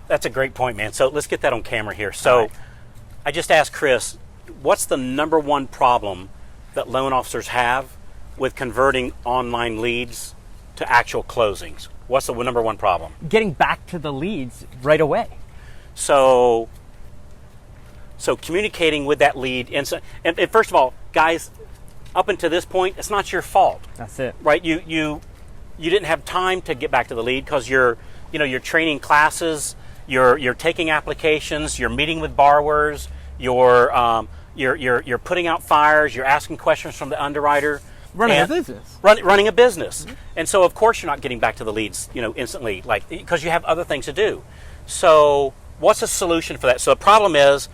that's a great point, man. So let's get that on camera here. So right. I just asked Chris, what's the number one problem that loan officers have with converting online leads to actual closings? What's the number one problem? Getting back to the leads right away. So communicating with that lead, and first of all, guys, up until this point, it's not your fault. That's it. Right? You didn't have time to get back to the lead because you're training classes, you're taking applications, you're meeting with borrowers, you're putting out fires, you're asking questions from the underwriter. Running a business. Running a business. Mm-hmm. And so, of course, you're not getting back to the leads, instantly, because you have other things to do. So what's the solution for that? So the problem is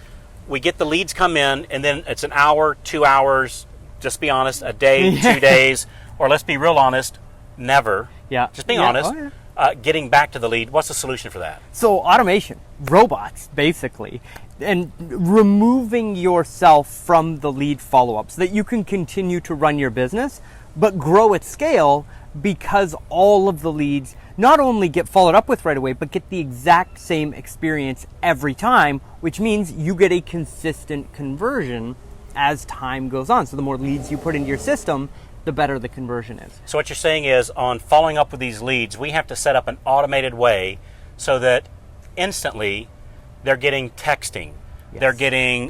we get the leads come in, and then it's an hour, 2 hours, just be honest, a day, 2 days, or let's be real honest, never. Yeah. Just being honest. Oh, yeah. Getting back to the lead. What's the solution for that? So automation, robots, basically, and removing yourself from the lead follow-up so that you can continue to run your business, but grow at scale because all of the leads not only get followed up with right away, but get the exact same experience every time, which means you get a consistent conversion as time goes on. So the more leads you put into your system, the better the conversion is. So what you're saying is, on following up with these leads, we have to set up an automated way so that instantly they're getting texting. Yes. They're getting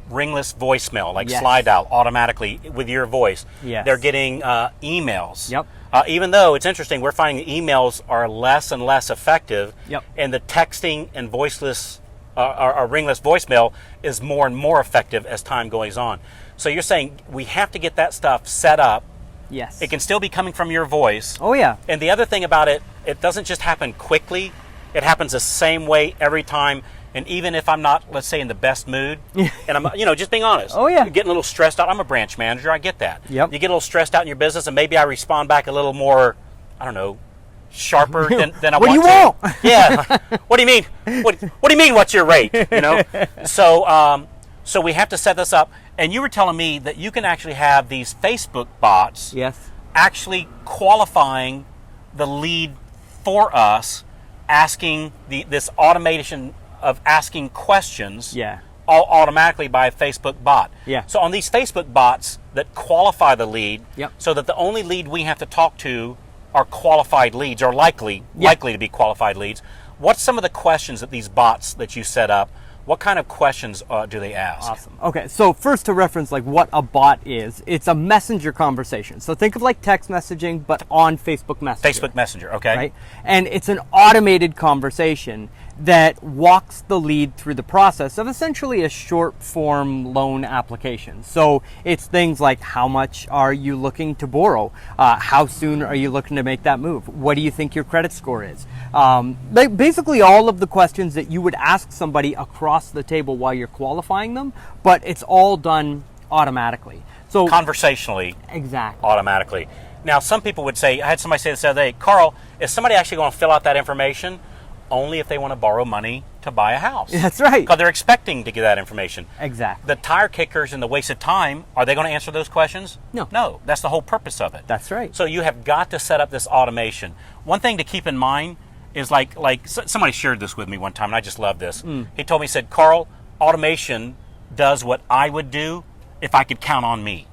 ringless voicemail, like yes. slide dial automatically with your voice. Yes. They're getting emails. Yep. Even though it's interesting, we're finding the emails are less and less effective, yep. and the texting and voiceless or ringless voicemail is more and more effective as time goes on. So you're saying we have to get that stuff set up. Yes. It can still be coming from your voice. Oh, yeah. And the other thing about it, it doesn't just happen quickly. It happens the same way every time. And even if I'm not, let's say, in the best mood, and I'm, just being honest. Oh, yeah. Getting a little stressed out. I'm a branch manager. I get that. Yep. You get a little stressed out in your business, and maybe I respond back a little more, I don't know, sharper than I want to. What do you want? Yeah. What do you mean? What do you mean, what's your rate? So we have to set this up. And you were telling me that you can actually have these Facebook bots yes. actually qualifying the lead for us, asking this automation of asking questions all automatically by a Facebook bot. Yeah. So on these Facebook bots that qualify the lead, yep. so that the only lead we have to talk to are qualified leads, or likely to be qualified leads, what's some of the questions that these bots that you set up, what kind of questions do they ask? Awesome. Okay, so first to reference what a bot is, it's a messenger conversation. So think of like text messaging, but on Facebook Messenger. Facebook Messenger, okay. Right? And it's an automated conversation that walks the lead through the process of essentially a short form loan application. So it's things like, how much are you looking to borrow? How soon are you looking to make that move? What do you think your credit score is? Basically all of the questions that you would ask somebody across the table while you're qualifying them, but it's all done automatically. So conversationally. Exactly. Automatically. Now, some people would say, I had somebody say this the other day, Carl, is somebody actually going to fill out that information? Only if they want to borrow money to buy a house. That's right. Because they're expecting to get that information. Exactly. The tire kickers and the wasted time, are they going to answer those questions? No. No. That's the whole purpose of it. That's right. So you have got to set up this automation. One thing to keep in mind is like somebody shared this with me one time, and I just love this. He told me, he said, Carl, automation does what I would do if I could count on me.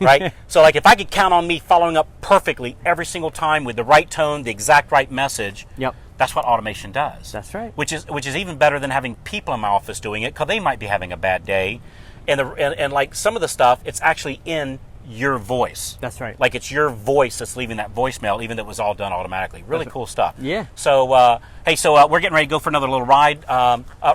Right? So like if I could count on me following up perfectly every single time with the right tone, the exact right message, yep. That's what automation does. That's right. Which is even better than having people in my office doing it, because they might be having a bad day. And like some of the stuff, it's actually in your voice. That's right. Like it's your voice that's leaving that voicemail, even though it was all done automatically. Really cool stuff. Yeah. So, we're getting ready to go for another little ride.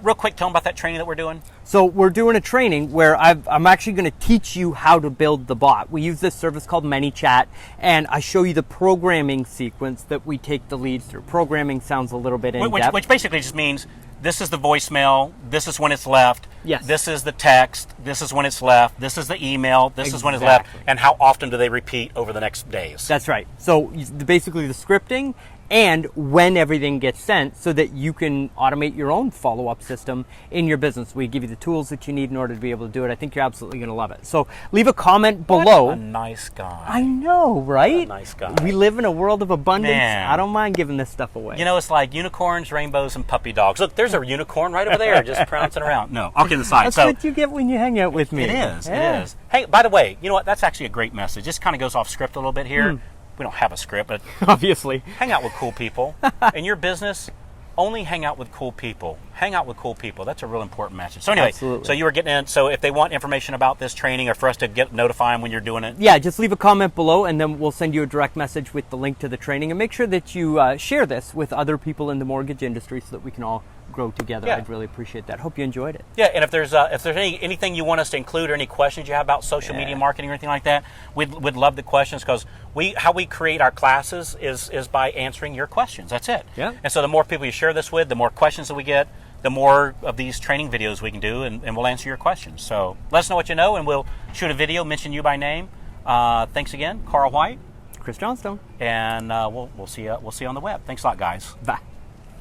Real quick, tell them about that training that we're doing. So we're doing a training where I'm actually going to teach you how to build the bot. We use this service called ManyChat, and I show you the programming sequence that we take the leads through. Programming sounds a little bit in-depth. Which basically just means this is the voicemail, this is when it's left, yes. This is the text, this is when it's left, this is the email, this is when it's left, and how often do they repeat over the next days. That's right. So basically the scripting and when everything gets sent, so that you can automate your own follow-up system in your business. We give you the tools that you need in order to be able to do it. I think you're absolutely going to love it. So leave a comment below. What a nice guy. I know, right? What a nice guy. We live in a world of abundance. Man. I don't mind giving this stuff away. You know, it's like unicorns, rainbows, and puppy dogs. Look, there's a unicorn right over there just prancing around. No, all kidding aside. That's So what you get when you hang out with me. it is. Yeah. It is. Hey, by the way, you know what? That's actually a great message. This kind of goes off script a little bit here. We don't have a script, but Obviously. hang out with cool people. In your business, only hang out with cool people. Hang out with cool people. That's a real important message. So anyway, Absolutely. so you were getting in. So if they want information about this training or for us to notify them when you're doing it, Yeah, just leave a comment below, and then we'll send you a direct message with the link to the training. And make sure that you share this with other people in the mortgage industry so that we can all grow together. Yeah. I'd really appreciate that. Hope you enjoyed it. yeah. And if there's anything you want us to include or any questions you have about social media marketing or anything like that, we'd love the questions, because how we create our classes is by answering your questions. That's it. Yeah. And so the more people you share this with, the more questions that we get, the more of these training videos we can do, and we'll answer your questions. So let us know what you know, and we'll shoot a video, mention you by name. Thanks again, Carl White, Chris Johnstone. and we'll see you on the web. Thanks a lot, guys. Bye.